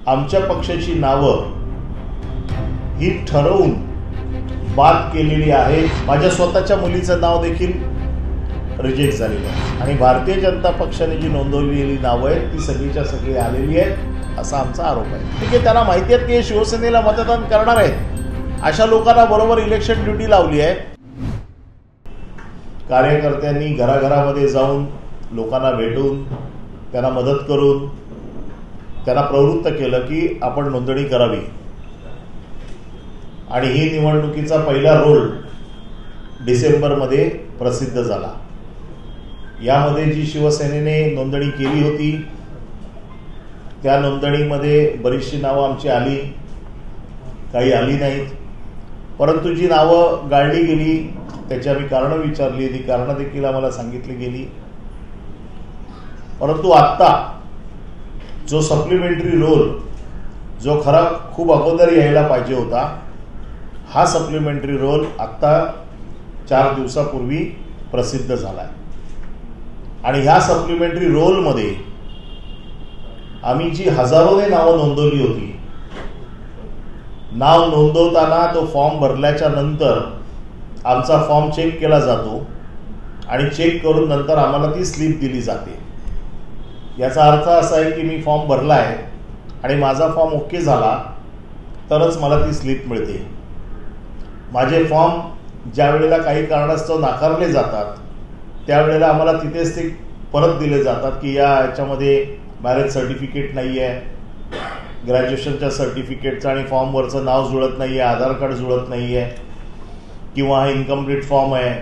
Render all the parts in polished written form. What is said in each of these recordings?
आमच्या पक्षाची नावं ही ठरवून बाद केलेली आहे। माझ्या स्वतःच्या मुलीचं नाव देखील रिजेक्ट झालेलं आहे आणि भारतीय जनता पक्षाने जी नोंदवलेली नावं आहेत ती सगळीच्या सगळी आलेली आहेत असा आमचा आरोप आहे। ठीक आहे, त्यांना माहिती आहे की शिवसेनेला मतदान करणार आहेत, अशा लोकांना बरोबर इलेक्शन ड्युटी लावली आहे। कार्यकर्त्यांनी घराघरामध्ये जाऊन लोकांना भेटून त्यांना मदत करून त्यांना प्रवृत्त केलं की आपण नोंदणी करावी आणि ही निवडणुकीचा पहिला रोल डिसेंबरमध्ये प्रसिद्ध झाला। यामध्ये जी शिवसेनेने नोंदणी केली होती त्या नोंदणीमध्ये बरीचशी नावं आमची आली, काही आली नाहीत, परंतु जी नावं गाळली गेली त्याची आम्ही कारणं विचारली, ती कारणं देखील आम्हाला सांगितली गेली। परंतु आत्ता जो सप्लिमेंटरी रोल जो खरा खूप अगोदर यायला पाहिजे होता, हा सप्लिमेंटरी रोल आत्ता 4 दिवसापूर्वी प्रसिद्ध झाला आणि ह्या सप्लिमेंटरी रोलमध्ये आम्ही जी हजारोने नावं नोंदवली होती, नाव नोंदवताना तो फॉर्म भरल्याच्या नंतर आमचा फॉर्म चेक केला जातो आणि चेक करून नंतर आम्हाला ती स्लिप दिली जाते। याचा अर्थ असा आहे की मी फॉर्म भरला आहे आणि माझा फॉर्म ओके झाला तरच मला ती स्लिप मिळते। माझे फॉर्म ज्या वेळेला काही कारणास्तव नाकारले जातात त्यावेळेला आम्हाला तिथेच ते परत दिले जातात की याच्यामध्ये मॅरेज सर्टिफिकेट नाही आहे, ग्रॅज्युएशनच्या सर्टिफिकेटचं आणि फॉर्मवरचं नाव जुळत नाही आहे, आधार कार्ड जुळत नाही आहे, किंवा हा इन्कम्प्लीट फॉर्म आहे,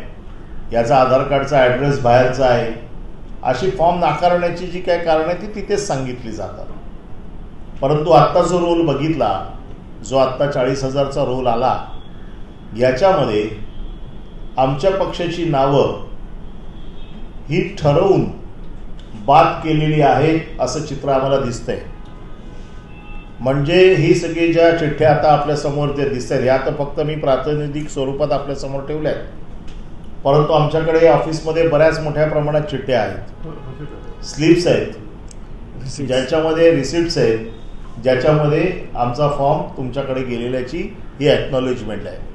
याचा आधार कार्डचा ॲड्रेस बाहेरचा आहे, अशी फॉर्म नाकारण्याची जी काय कारणं आहेत ती तिथेच सांगितली जातात। परंतु आत्ता जो रोल बघितला, जो आत्ता 40,000चा रोल आला, याच्यामध्ये आमच्या पक्षाची नावं ही ठरवून बाद केलेली आहेत असं चित्र आम्हाला दिसतंय। म्हणजे ही सगळी ज्या चिठ्ठ्या आता आपल्यासमोर जे दिसत आहेत, या तर फक्त मी प्रातिनिधिक स्वरूपात आपल्यासमोर ठेवल्या आहेत, परंतु आमच्याकडे ऑफिसमध्ये बऱ्याच मोठ्या प्रमाणात चिठ्ठ्या आहेत, स्लिप्स आहेत, ज्याच्यामध्ये रिसिप्ट्स आहेत, ज्याच्यामध्ये आमचा फॉर्म तुमच्याकडे गेलेल्याची ही ॲक्नॉलेजमेंट आहे।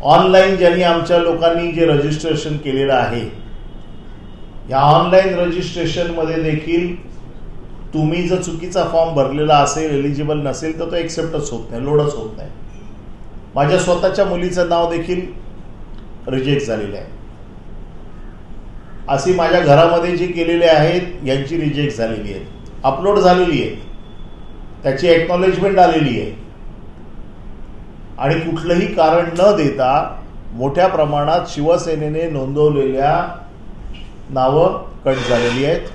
ऑनलाईन ज्यांनी आमच्या लोकांनी जे रजिस्ट्रेशन केलेलं आहे, या ऑनलाईन रजिस्ट्रेशनमध्ये देखील तुम्ही जर चुकीचा फॉर्म भरलेला असेल, एलिजिबल नसेल तर तो एक्सेप्टच होत नाही, लोडच होत नाही। माझ्या स्वतःच्या मुलीचं नाव देखील रिजेक्ट झालेलं आहे। अशी माझ्या घरामध्ये जी केलेले आहेत यांची रिजेक्ट झालेली आहे, अपलोड झालेली आहे, त्याची ॲक्नॉलेजमेंट आलेली आहे आणि कुठलंही कारण न देता मोठ्या प्रमाणात शिवसेनेने नोंदवलेल्या नावं कट झालेली आहेत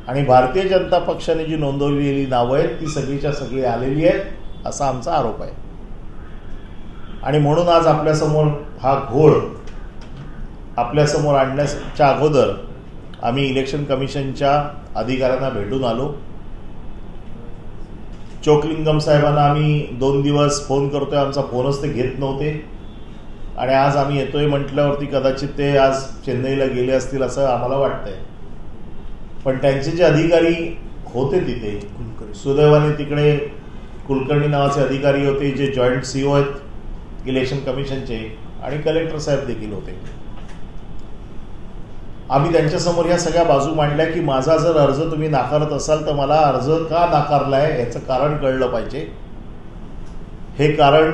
आणि भारतीय जनता पक्षाने जी नोंदवलेली नावं आहेत ती सगळीच्या सगळी आलेली आहेत असा आमचा आरोप आहे। आणि म्हणून आज आपल्यासमोर हा घोळ आपल्यासमोर आणण्याच्या अगोदर आम्ही इलेक्शन कमिशनच्या अधिकाऱ्यांना भेटून आलो। चोकलिंगम साहेबांना आम्ही 2 दिवस फोन करतोय, आमचा फोनच ते घेत नव्हते आणि आज आम्ही येतोय म्हटल्यावरती कदाचित ते आज चेन्नईला गेले असतील असं आम्हाला वाटतंय। पण त्यांचे जे अधिकारी होते तिथे, सुदैवाने तिकडे कुलकर्णी नावाचे अधिकारी होते जे जॉईंट CEO आहेत इलेक्शन कमिशनचे, आणि कलेक्टर साहेब देखील होते। आम्ही त्यांच्यासमोर या सगळ्या बाजू मांडल्या की माझा जर अर्ज तुम्ही नाकारत असाल तर मला अर्ज का नाकारलाय याचं कारण कळलं पाहिजे। हे कारण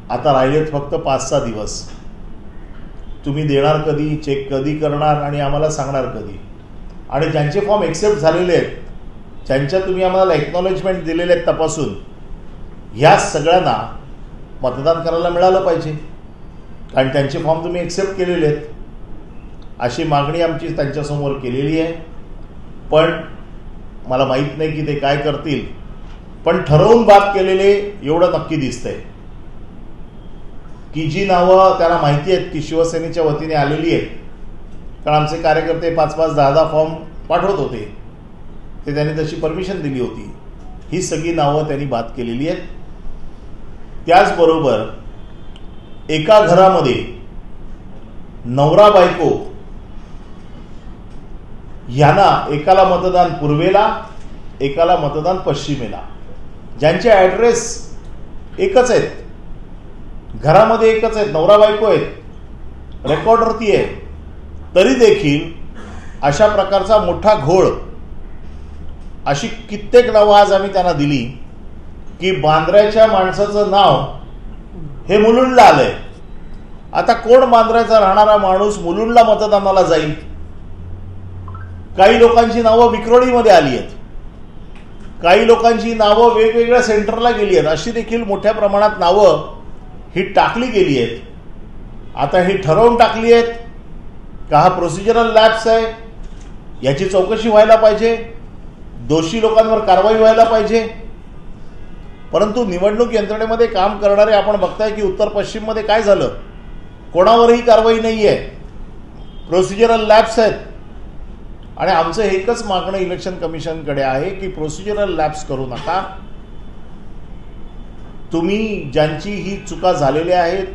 आता राहिलेत फक्त 5-6 दिवस, तुम्ही देणार कधी, चेक कधी करणार आणि आम्हाला सांगणार कधी। आणि ज्यांचे फॉर्म एक्सेप्ट झालेले आहेत, ज्यांच्या तुम्ही आम्हाला एक्नॉलेजमेंट दिलेले आहेत तपासून, ह्या सगळ्यांना मतदान करायला मिळालं पाहिजे कारण त्यांचे फॉर्म तुम्ही एक्सेप्ट केलेले आहेत, अशी मागणी आमची त्यांच्यासमोर केलेली आहे। पण मला माहीत नाही की ते काय करतील, पण ठरवून बाद केलेले एवढं नक्की दिसतंय की जी नावं त्यांना माहिती आहेत की शिवसेनेच्या वतीने आलेली आहेत, कारण आमचे कार्यकर्ते 5-5, 10-10 फॉर्म पाठवत होते, ते त्यांनी तशी परमिशन दिली होती, ही सगळी नावं त्यांनी बाद केलेली आहेत। त्याचबरोबर एका घरामध्ये नवरा बायको यांना एकाला मतदान पूर्वेला एकाला मतदान पश्चिमेला, ज्यांचे ॲड्रेस एकच आहेत, घरामध्ये एकच आहेत, नवरा बायको आहेत, रेकॉर्डवरती आहे, तरी देखील अशा प्रकारचा मोठा घोळ, अशी कित्येक नावं आज आम्ही त्यांना दिली की बांद्र्याच्या माणसाचं नाव हे मुलुंडला आलंय. आता कोण बांद्र्याचा राहणारा माणूस मुलुंडला मतदानाला जाईल? काही लोकांची नावं विक्रोळीमध्ये आली आहेत, काही लोकांची नावं वेगवेगळ्या सेंटरला गेली आहेत, अशी देखील मोठ्या प्रमाणात नावं ही टाकली गेली आहेत. आता ही ठरवून टाकली आहेत का हा प्रोसिजरल लॅप्स आहे, याची चौकशी व्हायला पाहिजे, दोषी लोकांवर कारवाई व्हायला पाहिजे. परंतु निवडणूक यंत्रणेमध्ये काम करणारे आपण बघताय की उत्तर पश्चिममध्ये काय झालं, कोणावरही कारवाई नाही आहे, प्रोसिजरल लॅप्स आहेत. आणि आमचं एकच मागणं इलेक्शन कमिशनकडे आहे की प्रोसिजरल लॅप्स करू नका. तुम्ही ज्यांची ही चुका झालेल्या आहेत,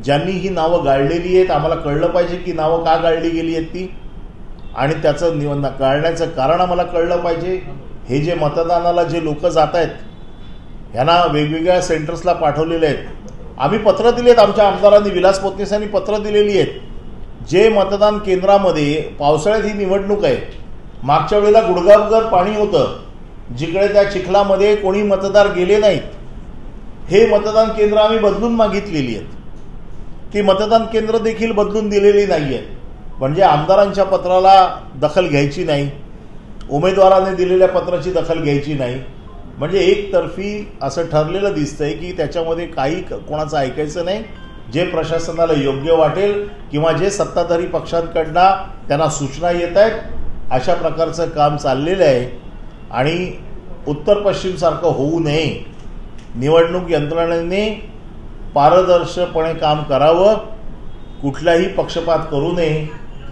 ज्यांनी ही नावं गाळलेली आहेत, आम्हाला कळलं पाहिजे की नावं का गाळली गेली आहेत ती, आणि त्याचं गाळण्याचं कारण आम्हाला कळलं पाहिजे. हे जे मतदानाला जे लोक जात आहेत ह्यांना वेगवेगळ्या सेंटर्सला पाठवलेले आहेत. आम्ही पत्र दिलेत, आमच्या आमदारांनी, विलास पोतनीसांनी पत्र दिलेली आहेत. जे मतदान केंद्रामध्ये पावसाळ्यात ही निवडणूक आहे, मागच्या वेळेला गुडघाभर पाणी होतं, जिकडे त्या चिखलामध्ये कोणी मतदार गेले नाहीत, हे मतदान केंद्र आम्ही बदलून मागितलेली आहेत. ती मतदान केंद्र देखील बदलून दिलेली नाही आहेत. म्हणजे आमदारांच्या पत्राला दखल घ्यायची नाही, उमेदवाराने दिलेल्या पत्राची दखल घ्यायची नाही. म्हणजे एकतर्फी असं ठरलेलं दिसतंय की त्याच्यामध्ये काही कोणाचं ऐकायचं नाही. जे प्रशासनाला योग्य वाटेल किंवा जे सत्ताधारी पक्षांकडनं त्यांना सूचना येत आहेत अशा प्रकारचं काम चाललेलं आहे. आणि उत्तर पश्चिमसारखं होऊ नये, निवडणूक यंत्रणेने पारदर्शकपणे काम करावं, कुठलाही पक्षपात करू नये,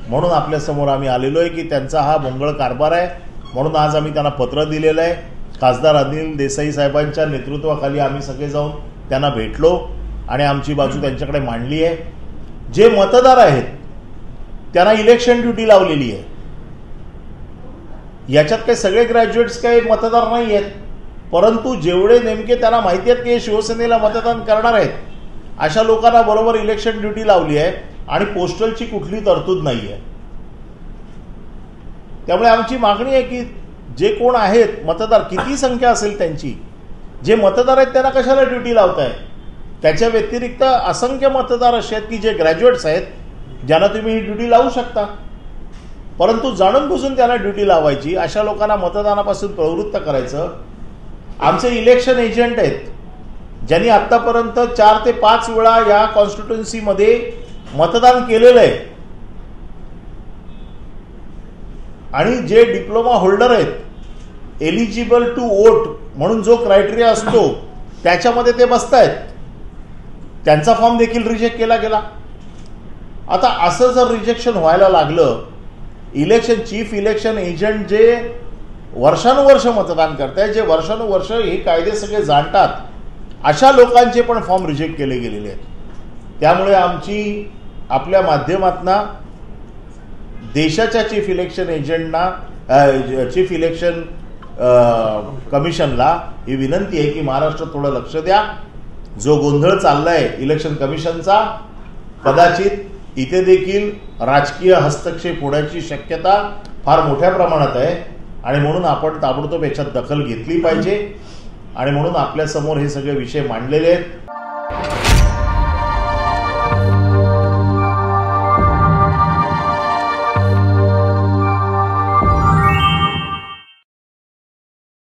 म्हणून आपल्यासमोर आम्ही आलेलो आहे की त्यांचा हा मंगळ कारभार आहे. म्हणून आज आम्ही त्यांना पत्र दिलेलं आहे. खासदार अनिल देसाई साहेबांच्या नेतृत्वाखाली आम्ही सगळे जाऊन त्यांना भेटलो आणि आमची बाजू त्यांच्याकडे मांडली आहे. जे मतदार आहेत त्यांना इलेक्शन ड्युटी लावलेली आहे. याच्यात काही सगळे ग्रॅज्युएट्स काही मतदार नाही आहेत, परंतु जेवढे नेमके त्यांना माहिती आहेत की शिवसेनेला मतदान करणार आहेत अशा लोकांना बरोबर इलेक्शन ड्युटी लावली आहे आणि पोस्टलची कुठली तरतूद नाही आहे. त्यामुळे आमची मागणी आहे की जे कोण आहेत मतदार, किती संख्या असेल त्यांची, जे मतदार आहेत त्यांना कशाला ड्युटी लावताय? त्याच्या व्यतिरिक्त असंख्य मतदार असे आहेत की जे ग्रॅज्युएट्स आहेत, ज्यांना तुम्ही ही ड्युटी लावू शकता, परंतु जाणून बुजून त्यांना ड्युटी लावायची, अशा लोकांना मतदानापासून प्रवृत्त करायचं. आमचे इलेक्शन एजंट आहेत ज्यांनी आत्तापर्यंत 4 ते 5 वेळा या कॉन्स्टिट्युन्सीमध्ये मतदान केलेलं आहे आणि जे डिप्लोमा होल्डर आहेत, एलिजिबल टू वोट म्हणून जो क्रायटेरिया असतो त्याच्यामध्ये ते बसतायत, त्यांचा फॉर्म देखील रिजेक्ट केला गेला. आता असं जर रिजेक्शन व्हायला लागलं, चीफ इलेक्शन एजंट जे वर्षानुवर्ष मतदान करतायत, जे वर्षानुवर्ष हे कायदे सगळे जाणतात, अशा लोकांचे पण फॉर्म रिजेक्ट केले गेलेले आहेत. त्यामुळे आमची आपल्या माध्यमातून देशाच्या चीफ इलेक्शन कमिशनला ही विनंती आहे की महाराष्ट्र थोडं लक्ष द्या. जो गोंधळ चाललाय इलेक्शन कमिशनचा, कदाचित इथे देखील राजकीय हस्तक्षेप होण्याची शक्यता फार मोठ्या प्रमाणात आहे आणि म्हणून आपण ताबडतोब याच्यात दखल घेतली पाहिजे. आणि म्हणून आपल्यासमोर हे सगळे विषय मांडलेले आहेत.